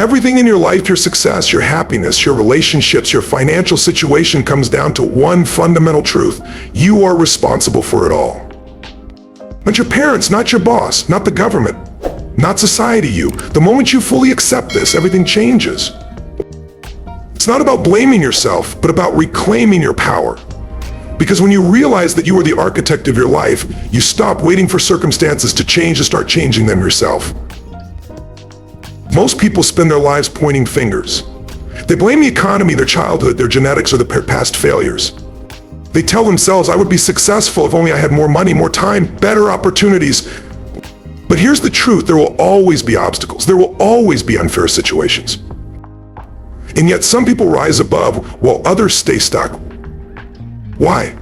Everything in your life, your success, your happiness, your relationships, your financial situation comes down to one fundamental truth. You are responsible for it all. Not your parents, not your boss, not the government, not society, you. The moment you fully accept this, everything changes. It's not about blaming yourself, but about reclaiming your power. Because when you realize that you are the architect of your life, you stop waiting for circumstances to change and start changing them yourself. Most people spend their lives pointing fingers. They blame the economy, their childhood, their genetics, or their past failures. They tell themselves, I would be successful if only I had more money, more time, better opportunities. But here's the truth, there will always be obstacles. There will always be unfair situations. And yet some people rise above while others stay stuck. Why?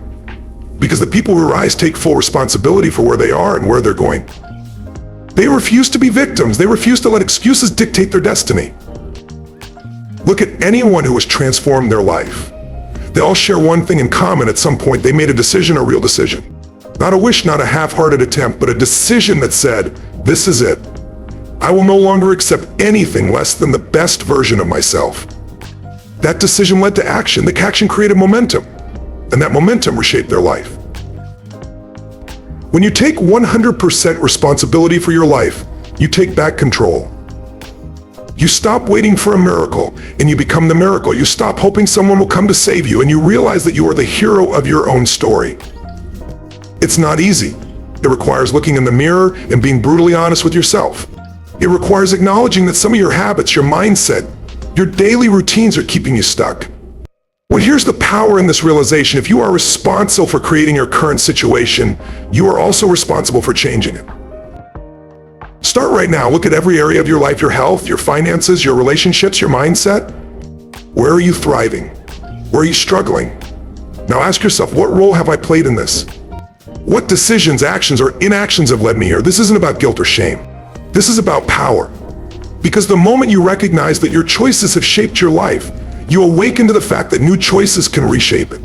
Because the people who rise take full responsibility for where they are and where they're going. They refuse to be victims. They refuse to let excuses dictate their destiny. Look at anyone who has transformed their life. They all share one thing in common. At some point, they made a decision, a real decision. Not a wish, not a half-hearted attempt, but a decision that said, this is it. I will no longer accept anything less than the best version of myself. That decision led to action. The action created momentum, and that momentum reshaped their life. When you take 100% responsibility for your life, you take back control. You stop waiting for a miracle, and you become the miracle. You stop hoping someone will come to save you, and you realize that you are the hero of your own story. It's not easy. It requires looking in the mirror and being brutally honest with yourself. It requires acknowledging that some of your habits, your mindset, your daily routines are keeping you stuck. Well, here's the power in this realization. If you are responsible for creating your current situation, you are also responsible for changing it. Start right now. Look at every area of your life, your health, your finances, your relationships, your mindset. Where are you thriving? Where are you struggling? Now ask yourself, what role have I played in this? What decisions, actions, or inactions have led me here? This isn't about guilt or shame. This is about power. Because the moment you recognize that your choices have shaped your life, you awaken to the fact that new choices can reshape it.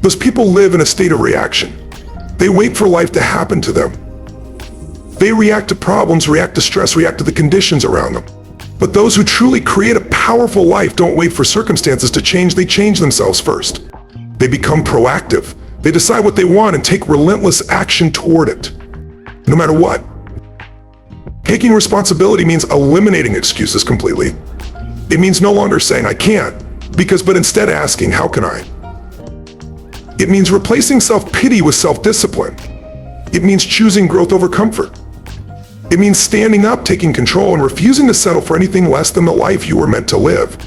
Those people live in a state of reaction. They wait for life to happen to them. They react to problems, react to stress, react to the conditions around them. But those who truly create a powerful life don't wait for circumstances to change, they change themselves first. They become proactive. They decide what they want and take relentless action toward it, no matter what. Taking responsibility means eliminating excuses completely. It means no longer saying, I can't, but instead asking, how can I? It means replacing self-pity with self-discipline. It means choosing growth over comfort. It means standing up, taking control, and refusing to settle for anything less than the life you were meant to live.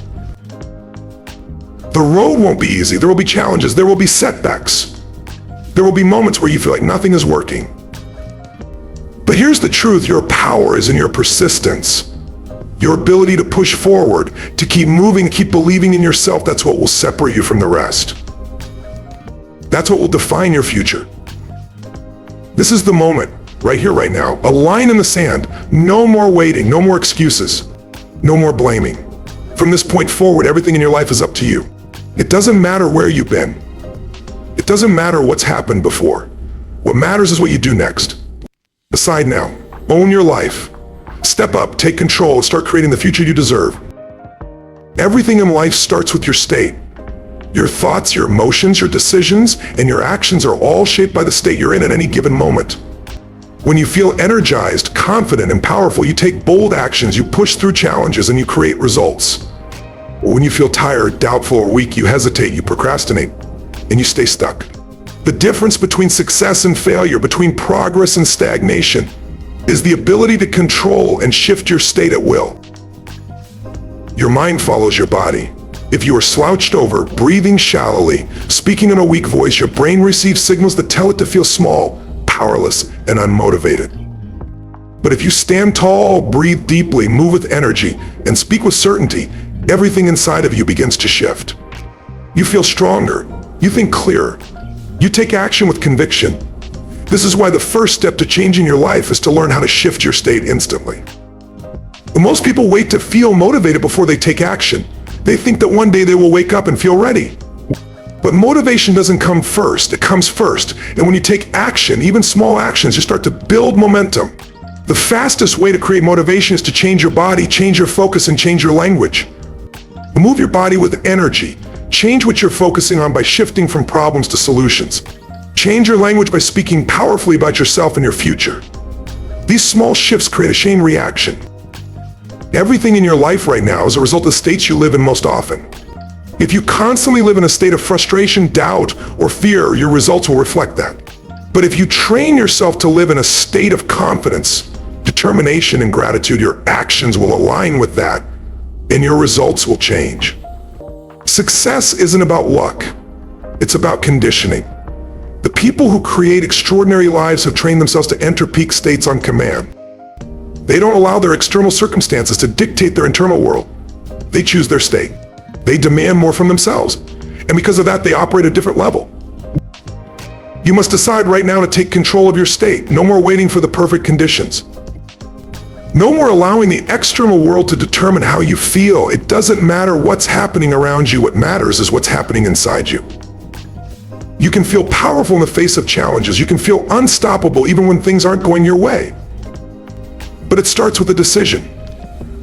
The road won't be easy. There will be challenges. There will be setbacks. There will be moments where you feel like nothing is working. But here's the truth. Your power is in your persistence. Your ability to push forward, to keep moving, keep believing in yourself. That's what will separate you from the rest. That's what will define your future. This is the moment, right here, right now. A line in the sand. No more waiting, no more excuses, no more blaming. From this point forward, everything in your life is up to you. It doesn't matter where you've been. It doesn't matter what's happened before. What matters is what you do next. Decide now. Own your life. Step up, take control, and start creating the future you deserve. Everything in life starts with your state. Your thoughts, your emotions, your decisions, and your actions are all shaped by the state you're in at any given moment. When you feel energized, confident, and powerful, you take bold actions, you push through challenges, and you create results. Or when you feel tired, doubtful, or weak, you hesitate, you procrastinate, and you stay stuck. The difference between success and failure, between progress and stagnation, is the ability to control and shift your state at will. Your mind follows your body. If you are slouched over, breathing shallowly, speaking in a weak voice, your brain receives signals that tell it to feel small, powerless, and unmotivated. But if you stand tall, breathe deeply, move with energy, and speak with certainty, everything inside of you begins to shift. You feel stronger. You think clearer. You take action with conviction. This is why the first step to changing your life is to learn how to shift your state instantly. Most people wait to feel motivated before they take action. They think that one day they will wake up and feel ready. But motivation doesn't come first, it comes first. And when you take action, even small actions, you start to build momentum. The fastest way to create motivation is to change your body, change your focus, and change your language. Move your body with energy. Change what you're focusing on by shifting from problems to solutions. Change your language by speaking powerfully about yourself and your future. These small shifts create a chain reaction. Everything in your life right now is a result of states you live in most often. If you constantly live in a state of frustration, doubt, or fear, your results will reflect that. But if you train yourself to live in a state of confidence, determination, and gratitude, your actions will align with that, and your results will change. Success isn't about luck. It's about conditioning. The people who create extraordinary lives have trained themselves to enter peak states on command. They don't allow their external circumstances to dictate their internal world. They choose their state. They demand more from themselves. And because of that, they operate at a different level. You must decide right now to take control of your state. No more waiting for the perfect conditions. No more allowing the external world to determine how you feel. It doesn't matter what's happening around you. What matters is what's happening inside you. You can feel powerful in the face of challenges. You can feel unstoppable even when things aren't going your way. But it starts with a decision.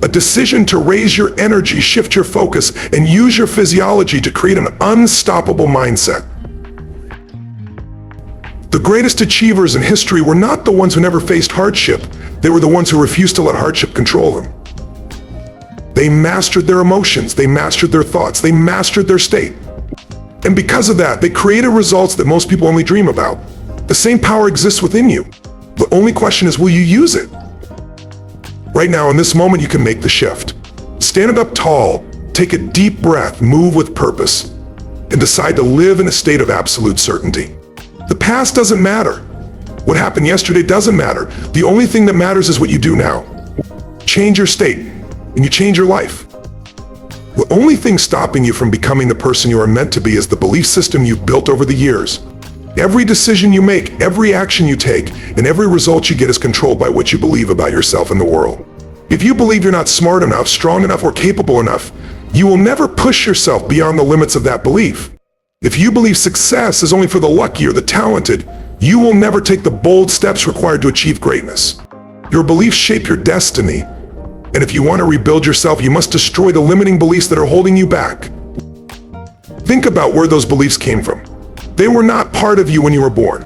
A decision to raise your energy, shift your focus, and use your physiology to create an unstoppable mindset. The greatest achievers in history were not the ones who never faced hardship. They were the ones who refused to let hardship control them. They mastered their emotions. They mastered their thoughts. They mastered their state. And because of that, they created results that most people only dream about. The same power exists within you. The only question is, will you use it? Right now, in this moment, you can make the shift. Stand up tall, take a deep breath, move with purpose, and decide to live in a state of absolute certainty. The past doesn't matter. What happened yesterday doesn't matter. The only thing that matters is what you do now. Change your state, and you change your life. The only thing stopping you from becoming the person you are meant to be is the belief system you've built over the years. Every decision you make, every action you take, and every result you get is controlled by what you believe about yourself and the world. If you believe you're not smart enough, strong enough, or capable enough, you will never push yourself beyond the limits of that belief. If you believe success is only for the lucky or the talented, you will never take the bold steps required to achieve greatness. Your beliefs shape your destiny, and if you want to rebuild yourself, you must destroy the limiting beliefs that are holding you back. Think about where those beliefs came from. They were not part of you when you were born.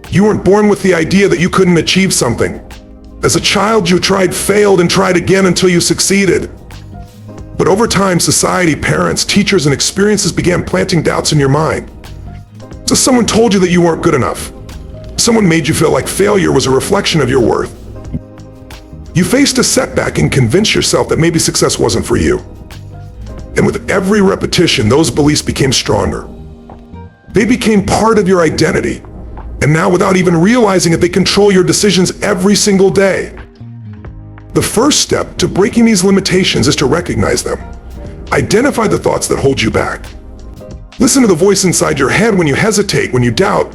You weren't born with the idea that you couldn't achieve something. As a child, you tried, failed, and tried again until you succeeded. But over time, society, parents, teachers, and experiences began planting doubts in your mind. So someone told you that you weren't good enough. Someone made you feel like failure was a reflection of your worth. You faced a setback and convinced yourself that maybe success wasn't for you. And with every repetition, those beliefs became stronger. They became part of your identity. And now, without even realizing it, they control your decisions every single day. The first step to breaking these limitations is to recognize them. Identify the thoughts that hold you back. Listen to the voice inside your head when you hesitate, when you doubt,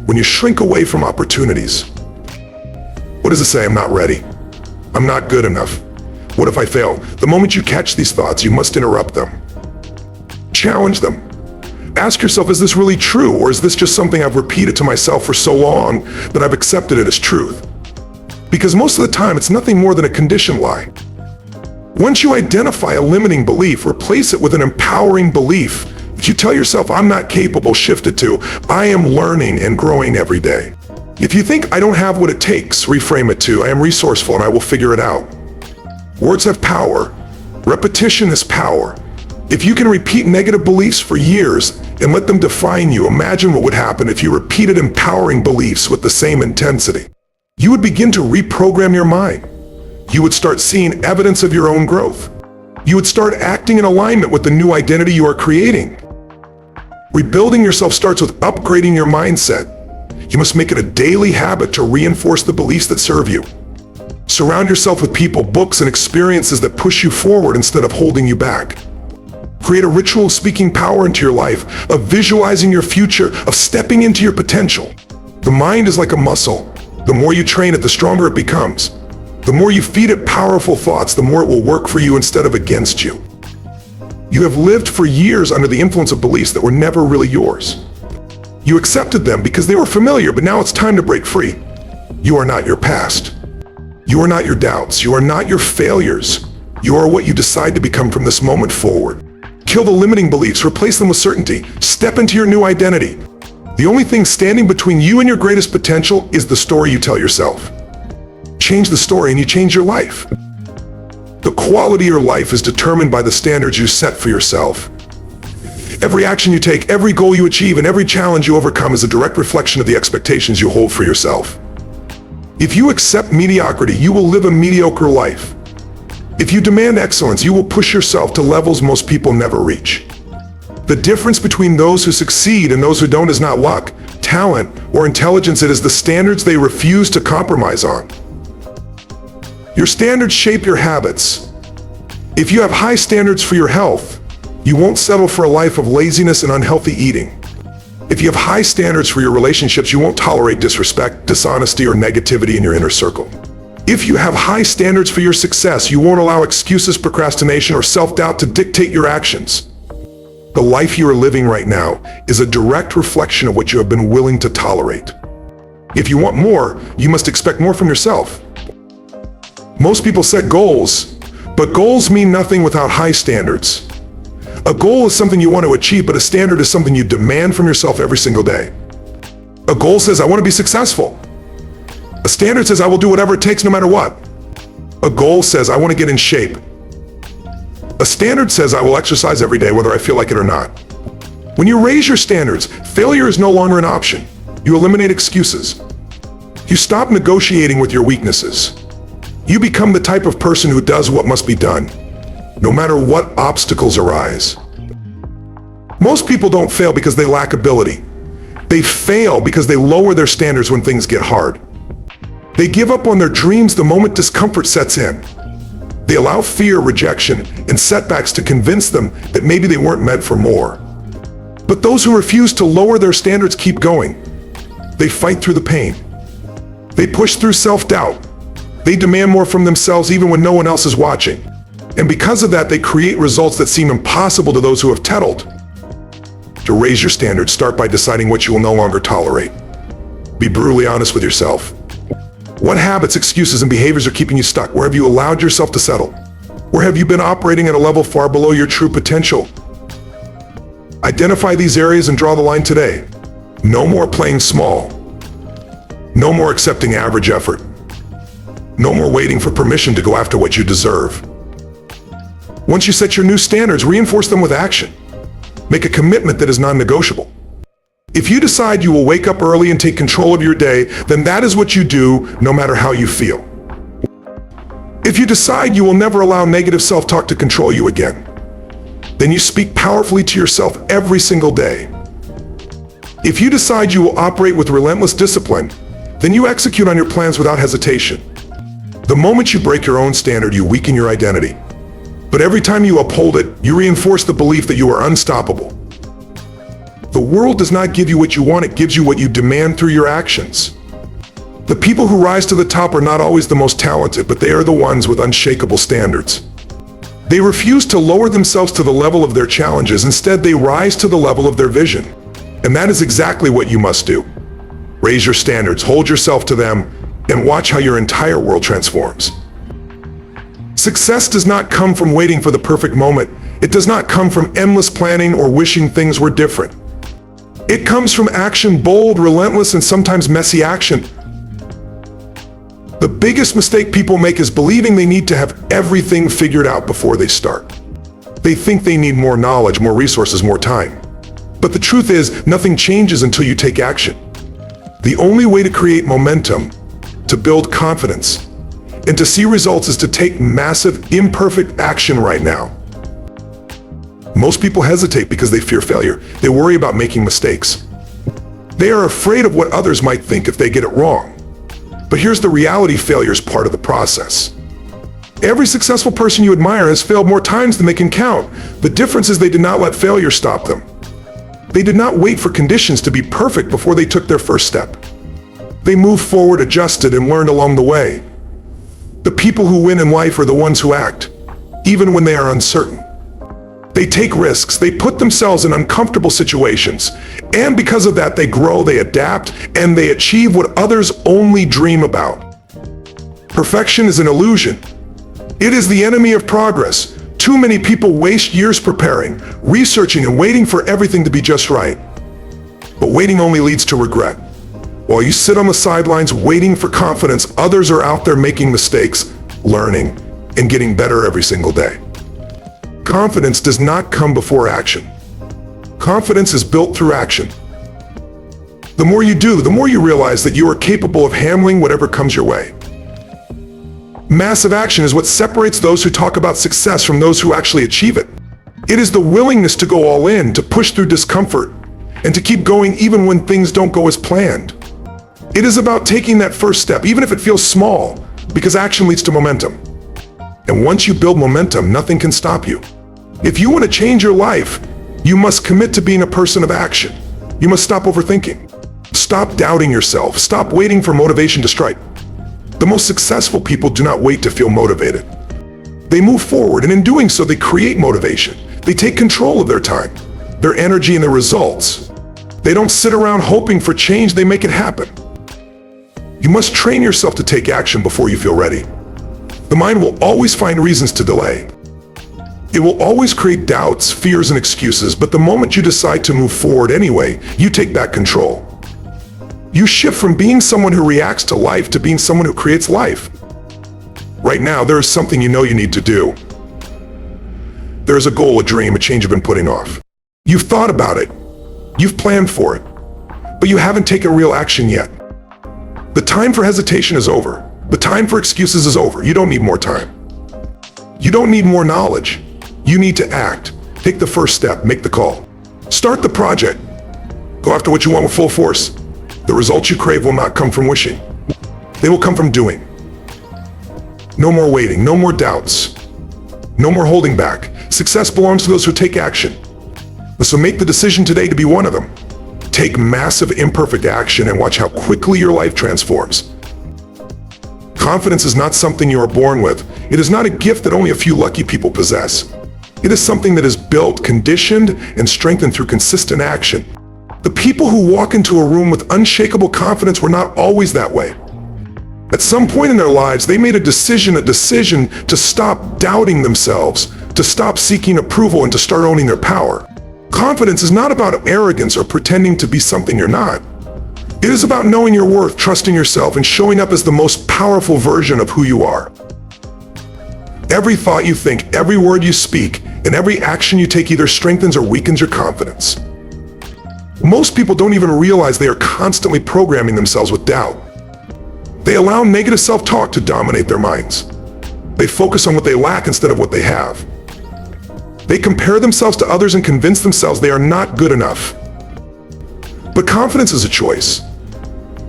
when you shrink away from opportunities. What does it say? I'm not ready. I'm not good enough. What if I fail? The moment you catch these thoughts, you must interrupt them. Challenge them. Ask yourself, is this really true, or is this just something I've repeated to myself for so long that I've accepted it as truth? Because most of the time, it's nothing more than a conditioned lie. Once you identify a limiting belief, replace it with an empowering belief. If you tell yourself, I'm not capable, shift it to, I am learning and growing every day. If you think I don't have what it takes, reframe it to, I am resourceful and I will figure it out. Words have power. Repetition is power. If you can repeat negative beliefs for years and let them define you, imagine what would happen if you repeated empowering beliefs with the same intensity. You would begin to reprogram your mind. You would start seeing evidence of your own growth. You would start acting in alignment with the new identity you are creating. Rebuilding yourself starts with upgrading your mindset. You must make it a daily habit to reinforce the beliefs that serve you. Surround yourself with people, books, and experiences that push you forward instead of holding you back. Create a ritual of speaking power into your life, of visualizing your future, of stepping into your potential. The mind is like a muscle. The more you train it, the stronger it becomes. The more you feed it powerful thoughts, the more it will work for you instead of against you. You have lived for years under the influence of beliefs that were never really yours. You accepted them because they were familiar, but now it's time to break free. You are not your past. You are not your doubts. You are not your failures. You are what you decide to become from this moment forward. Kill the limiting beliefs, replace them with certainty. Step into your new identity. The only thing standing between you and your greatest potential is the story you tell yourself. Change the story and you change your life. The quality of your life is determined by the standards you set for yourself. Every action you take, every goal you achieve, and every challenge you overcome is a direct reflection of the expectations you hold for yourself. If you accept mediocrity, you will live a mediocre life. If you demand excellence, you will push yourself to levels most people never reach. The difference between those who succeed and those who don't is not luck, talent, or intelligence. It is the standards they refuse to compromise on. Your standards shape your habits. If you have high standards for your health, you won't settle for a life of laziness and unhealthy eating. If you have high standards for your relationships, you won't tolerate disrespect, dishonesty, or negativity in your inner circle. If you have high standards for your success, you won't allow excuses, procrastination, or self-doubt to dictate your actions. The life you are living right now is a direct reflection of what you have been willing to tolerate. If you want more, you must expect more from yourself. Most people set goals, but goals mean nothing without high standards. A goal is something you want to achieve, but a standard is something you demand from yourself every single day. A goal says, I want to be successful. A standard says, I will do whatever it takes no matter what. A goal says, I want to get in shape. A standard says, I will exercise every day whether I feel like it or not. When you raise your standards, failure is no longer an option. You eliminate excuses. You stop negotiating with your weaknesses. You become the type of person who does what must be done, no matter what obstacles arise. Most people don't fail because they lack ability. They fail because they lower their standards when things get hard. They give up on their dreams the moment discomfort sets in. They allow fear, rejection, and setbacks to convince them that maybe they weren't meant for more. But those who refuse to lower their standards keep going. They fight through the pain. They push through self-doubt. They demand more from themselves even when no one else is watching. And because of that, they create results that seem impossible to those who have settled. To raise your standards, start by deciding what you will no longer tolerate. Be brutally honest with yourself. What habits, excuses, and behaviors are keeping you stuck? Where have you allowed yourself to settle? Where have you been operating at a level far below your true potential? Identify these areas and draw the line today. No more playing small. No more accepting average effort. No more waiting for permission to go after what you deserve. Once you set your new standards, reinforce them with action. Make a commitment that is non-negotiable. If you decide you will wake up early and take control of your day, then that is what you do, no matter how you feel. If you decide you will never allow negative self-talk to control you again, then you speak powerfully to yourself every single day. If you decide you will operate with relentless discipline, then you execute on your plans without hesitation. The moment you break your own standard, you weaken your identity. But every time you uphold it, you reinforce the belief that you are unstoppable. The world does not give you what you want, it gives you what you demand through your actions. The people who rise to the top are not always the most talented, but they are the ones with unshakable standards. They refuse to lower themselves to the level of their challenges. Instead, they rise to the level of their vision. And that is exactly what you must do. Raise your standards, hold yourself to them, and watch how your entire world transforms. Success does not come from waiting for the perfect moment. It does not come from endless planning or wishing things were different. It comes from action, bold, relentless, and sometimes messy action. The biggest mistake people make is believing they need to have everything figured out before they start. They think they need more knowledge, more resources, more time. But the truth is, nothing changes until you take action. The only way to create momentum, to build confidence, and to see results is to take massive, imperfect action right now. Most people hesitate because they fear failure. They worry about making mistakes. They are afraid of what others might think if they get it wrong. But here's the reality: failure is part of the process. Every successful person you admire has failed more times than they can count. The difference is they did not let failure stop them. They did not wait for conditions to be perfect before they took their first step. They moved forward, adjusted, and learned along the way. The people who win in life are the ones who act, even when they are uncertain. They take risks, they put themselves in uncomfortable situations, and because of that, they grow, they adapt, and they achieve what others only dream about. Perfection is an illusion. It is the enemy of progress. Too many people waste years preparing, researching, and waiting for everything to be just right. But waiting only leads to regret. While you sit on the sidelines waiting for confidence, others are out there making mistakes, learning, and getting better every single day. Confidence does not come before action. Confidence is built through action. The more you do, the more you realize that you are capable of handling whatever comes your way. Massive action is what separates those who talk about success from those who actually achieve it. It is the willingness to go all in, to push through discomfort, and to keep going even when things don't go as planned. It is about taking that first step, even if it feels small, because action leads to momentum. And once you build momentum, nothing can stop you. If you want to change your life, you must commit to being a person of action. You must stop overthinking. Stop doubting yourself. Stop waiting for motivation to strike. The most successful people do not wait to feel motivated. They move forward, and in doing so, they create motivation. They take control of their time, their energy, and their results. They don't sit around hoping for change, they make it happen. You must train yourself to take action before you feel ready. The mind will always find reasons to delay. It will always create doubts, fears, and excuses, but the moment you decide to move forward anyway, you take back control. You shift from being someone who reacts to life to being someone who creates life. Right now, there is something you know you need to do. There is a goal, a dream, a change you've been putting off. You've thought about it. You've planned for it. But you haven't taken real action yet. The time for hesitation is over. The time for excuses is over. You don't need more time. You don't need more knowledge. You need to act. Take the first step. Make the call. Start the project. Go after what you want with full force. The results you crave will not come from wishing. They will come from doing. No more waiting, no more doubts, no more holding back. Success belongs to those who take action. So make the decision today to be one of them. Take massive imperfect action and watch how quickly your life transforms. Confidence is not something you are born with. It is not a gift that only a few lucky people possess. It is something that is built, conditioned, and strengthened through consistent action. The people who walk into a room with unshakable confidence were not always that way. At some point in their lives, they made a decision to stop doubting themselves, to stop seeking approval, and to start owning their power. Confidence is not about arrogance or pretending to be something you're not. It is about knowing your worth, trusting yourself, and showing up as the most powerful version of who you are. Every thought you think, every word you speak, and every action you take either strengthens or weakens your confidence. Most people don't even realize they are constantly programming themselves with doubt. They allow negative self-talk to dominate their minds. They focus on what they lack instead of what they have. They compare themselves to others and convince themselves they are not good enough. But confidence is a choice.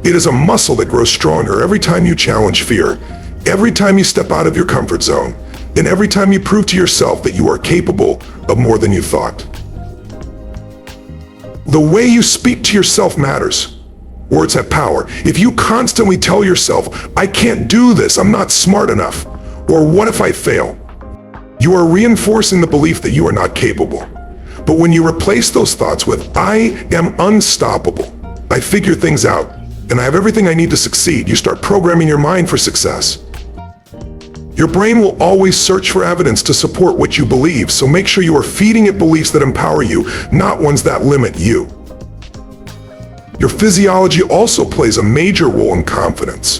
It is a muscle that grows stronger every time you challenge fear, every time you step out of your comfort zone, and every time you prove to yourself that you are capable of more than you thought. The way you speak to yourself matters. Words have power. If you constantly tell yourself, I can't do this, I'm not smart enough, or what if I fail? You are reinforcing the belief that you are not capable. But when you replace those thoughts with, I am unstoppable, I figure things out, and I have everything I need to succeed, you start programming your mind for success. Your brain will always search for evidence to support what you believe, so make sure you are feeding it beliefs that empower you, not ones that limit you. Your physiology also plays a major role in confidence.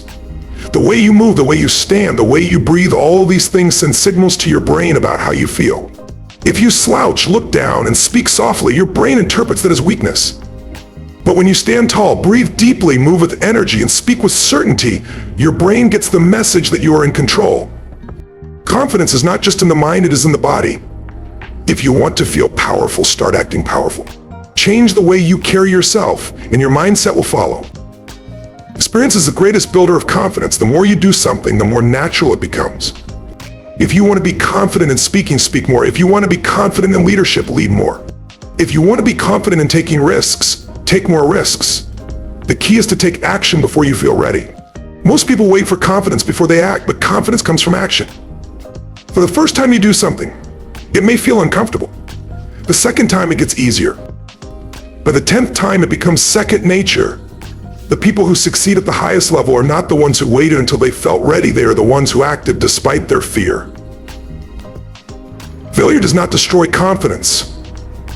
The way you move, the way you stand, the way you breathe, all of these things send signals to your brain about how you feel. If you slouch, look down, and speak softly, your brain interprets that as weakness. But when you stand tall, breathe deeply, move with energy, and speak with certainty, your brain gets the message that you are in control. Confidence is not just in the mind, it is in the body. If you want to feel powerful, start acting powerful. Change the way you carry yourself, and your mindset will follow. Experience is the greatest builder of confidence. The more you do something, the more natural it becomes. If you want to be confident in speaking, speak more. If you want to be confident in leadership, lead more. If you want to be confident in taking risks, take more risks. The key is to take action before you feel ready. Most people wait for confidence before they act, but confidence comes from action. For the first time you do something, it may feel uncomfortable. The second time it gets easier. By the 10th time it becomes second nature. The people who succeed at the highest level are not the ones who waited until they felt ready. They are the ones who acted despite their fear. Failure does not destroy confidence.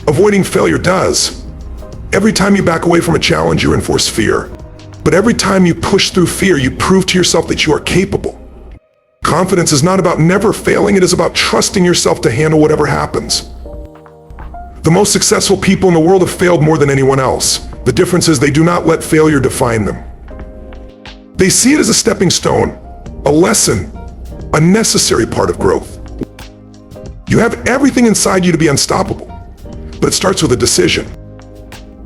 Avoiding failure does. Every time you back away from a challenge, you reinforce fear. But every time you push through fear, you prove to yourself that you are capable. Confidence is not about never failing, it is about trusting yourself to handle whatever happens. The most successful people in the world have failed more than anyone else. The difference is they do not let failure define them. They see it as a stepping stone, a lesson, a necessary part of growth. You have everything inside you to be unstoppable, but it starts with a decision.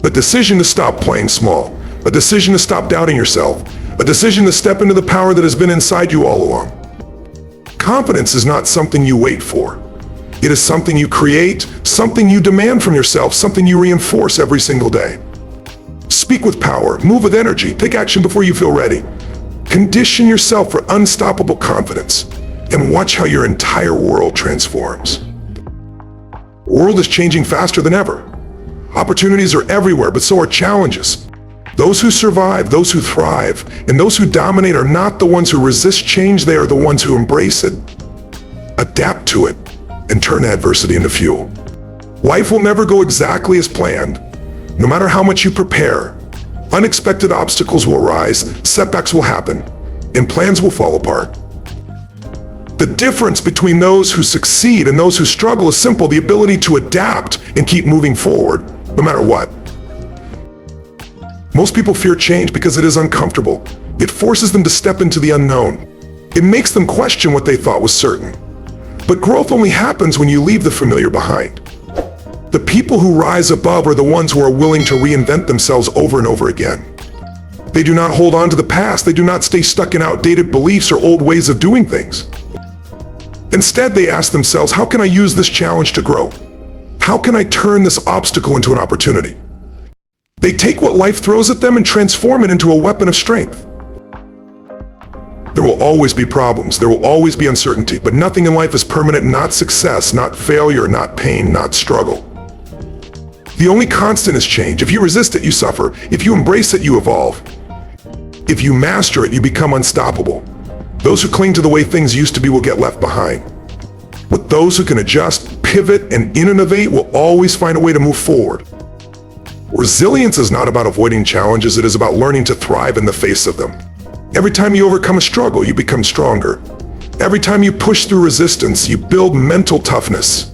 A decision to stop playing small, a decision to stop doubting yourself, a decision to step into the power that has been inside you all along. Confidence is not something you wait for. It is something you create, something you demand from yourself, something you reinforce every single day. Speak with power, move with energy, take action before you feel ready. Condition yourself for unstoppable confidence and watch how your entire world transforms. The world is changing faster than ever. Opportunities are everywhere, but so are challenges. Those who survive, those who thrive, and those who dominate are not the ones who resist change, they are the ones who embrace it, adapt to it, and turn adversity into fuel. Life will never go exactly as planned. No matter how much you prepare, unexpected obstacles will arise, setbacks will happen, and plans will fall apart. The difference between those who succeed and those who struggle is simple: the ability to adapt and keep moving forward, no matter what. Most people fear change because it is uncomfortable. It forces them to step into the unknown. It makes them question what they thought was certain. But growth only happens when you leave the familiar behind. The people who rise above are the ones who are willing to reinvent themselves over and over again. They do not hold on to the past. They do not stay stuck in outdated beliefs or old ways of doing things. Instead, they ask themselves, how can I use this challenge to grow? How can I turn this obstacle into an opportunity? They take what life throws at them and transform it into a weapon of strength. There will always be problems, there will always be uncertainty, but nothing in life is permanent, not success, not failure, not pain, not struggle. The only constant is change. If you resist it, you suffer. If you embrace it, you evolve. If you master it, you become unstoppable. Those who cling to the way things used to be will get left behind. But those who can adjust, pivot, and innovate will always find a way to move forward. Resilience is not about avoiding challenges, it is about learning to thrive in the face of them. Every time you overcome a struggle, you become stronger. Every time you push through resistance, you build mental toughness.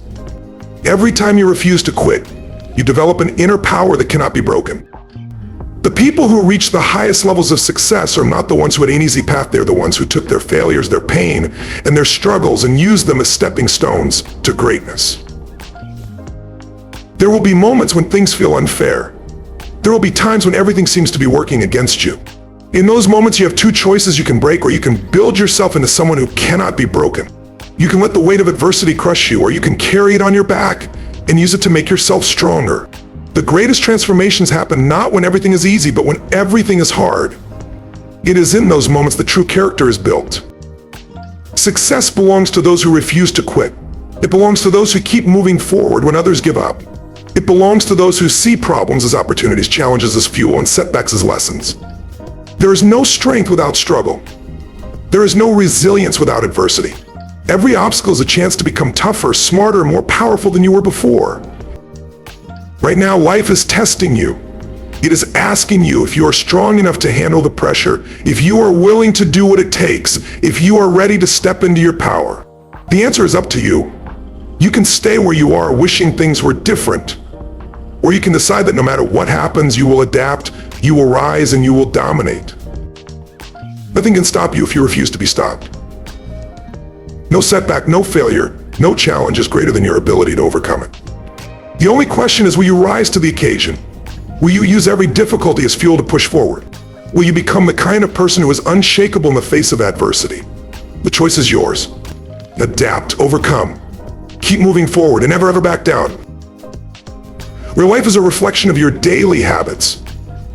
Every time you refuse to quit, you develop an inner power that cannot be broken. The people who reach the highest levels of success are not the ones who had an easy path. They're the ones who took their failures, their pain, and their struggles and used them as stepping stones to greatness. There will be moments when things feel unfair. There will be times when everything seems to be working against you. In those moments, you have two choices: you can break, or you can build yourself into someone who cannot be broken. You can let the weight of adversity crush you, or you can carry it on your back and use it to make yourself stronger. The greatest transformations happen not when everything is easy, but when everything is hard. It is in those moments that true character is built. Success belongs to those who refuse to quit. It belongs to those who keep moving forward when others give up. It belongs to those who see problems as opportunities, challenges as fuel, and setbacks as lessons. There is no strength without struggle. There is no resilience without adversity. Every obstacle is a chance to become tougher, smarter, and more powerful than you were before. Right now, life is testing you. It is asking you if you are strong enough to handle the pressure, if you are willing to do what it takes, if you are ready to step into your power. The answer is up to you. You can stay where you are wishing things were different, or you can decide that no matter what happens, you will adapt, you will rise, and you will dominate. Nothing can stop you if you refuse to be stopped. No setback, no failure, no challenge is greater than your ability to overcome it. The only question is, will you rise to the occasion? Will you use every difficulty as fuel to push forward? Will you become the kind of person who is unshakable in the face of adversity? The choice is yours. Adapt, overcome, keep moving forward, and never ever back down. Your life is a reflection of your daily habits.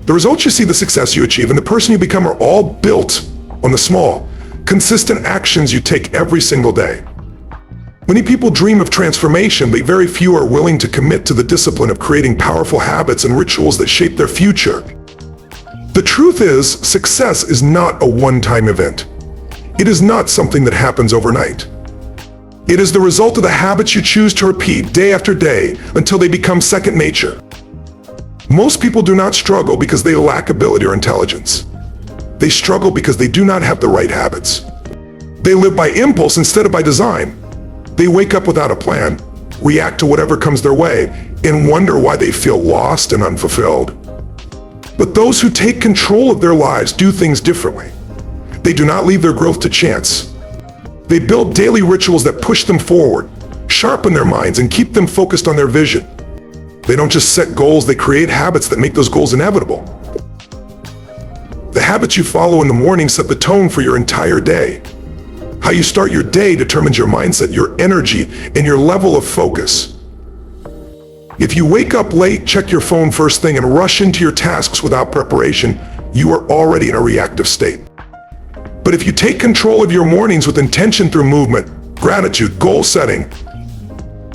The results you see, the success you achieve, and the person you become are all built on the small, consistent actions you take every single day. Many people dream of transformation, but very few are willing to commit to the discipline of creating powerful habits and rituals that shape their future. The truth is, success is not a one-time event. It is not something that happens overnight. It is the result of the habits you choose to repeat day after day until they become second nature. Most people do not struggle because they lack ability or intelligence. They struggle because they do not have the right habits. They live by impulse instead of by design. They wake up without a plan, react to whatever comes their way, and wonder why they feel lost and unfulfilled. But those who take control of their lives do things differently. They do not leave their growth to chance. They build daily rituals that push them forward, sharpen their minds, and keep them focused on their vision. They don't just set goals, they create habits that make those goals inevitable. The habits you follow in the morning set the tone for your entire day. How you start your day determines your mindset, your energy, and your level of focus. If you wake up late, check your phone first thing, and rush into your tasks without preparation, you are already in a reactive state. But if you take control of your mornings with intention through movement, gratitude, goal setting,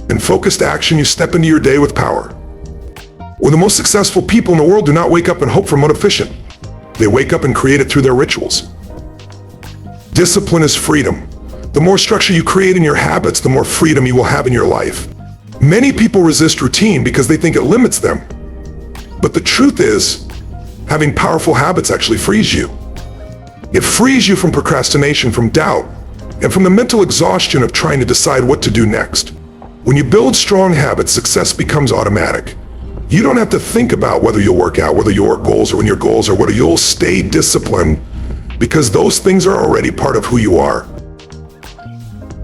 and focused action, you step into your day with power. Well, the most successful people in the world do not wake up and hope for motivation. They wake up and create it through their rituals. Discipline is freedom. The more structure you create in your habits, the more freedom you will have in your life. Many people resist routine because they think it limits them. But the truth is, having powerful habits actually frees you. It frees you from procrastination, from doubt, and from the mental exhaustion of trying to decide what to do next. When you build strong habits, success becomes automatic. You don't have to think about whether you'll work out, whether your goals are in your goals, or whether you'll stay disciplined, because those things are already part of who you are.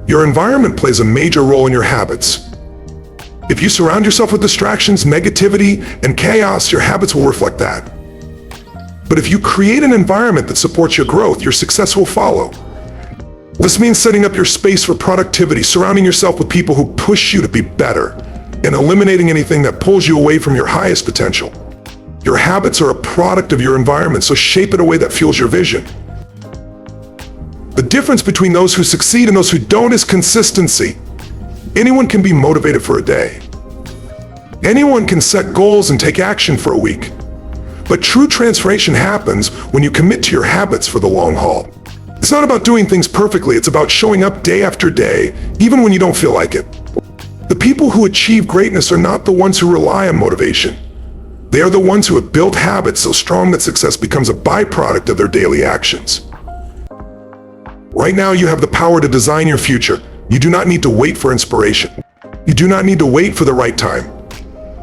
Your environment plays a major role in your habits. If you surround yourself with distractions, negativity, and chaos, your habits will reflect that. But if you create an environment that supports your growth, your success will follow. This means setting up your space for productivity, surrounding yourself with people who push you to be better, and eliminating anything that pulls you away from your highest potential. Your habits are a product of your environment, so shape it in a way that fuels your vision. The difference between those who succeed and those who don't is consistency. Anyone can be motivated for a day. Anyone can set goals and take action for a week. But true transformation happens when you commit to your habits for the long haul. It's not about doing things perfectly, it's about showing up day after day, even when you don't feel like it. The people who achieve greatness are not the ones who rely on motivation. They are the ones who have built habits so strong that success becomes a byproduct of their daily actions. Right now, you have the power to design your future. You do not need to wait for inspiration. You do not need to wait for the right time.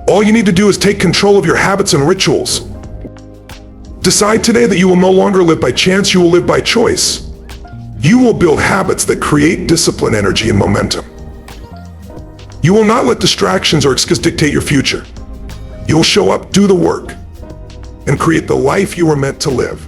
All you need to do is take control of your habits and rituals. Decide today that you will no longer live by chance, you will live by choice. You will build habits that create discipline, energy, and momentum. You will not let distractions or excuses dictate your future. You will show up, do the work, and create the life you were meant to live.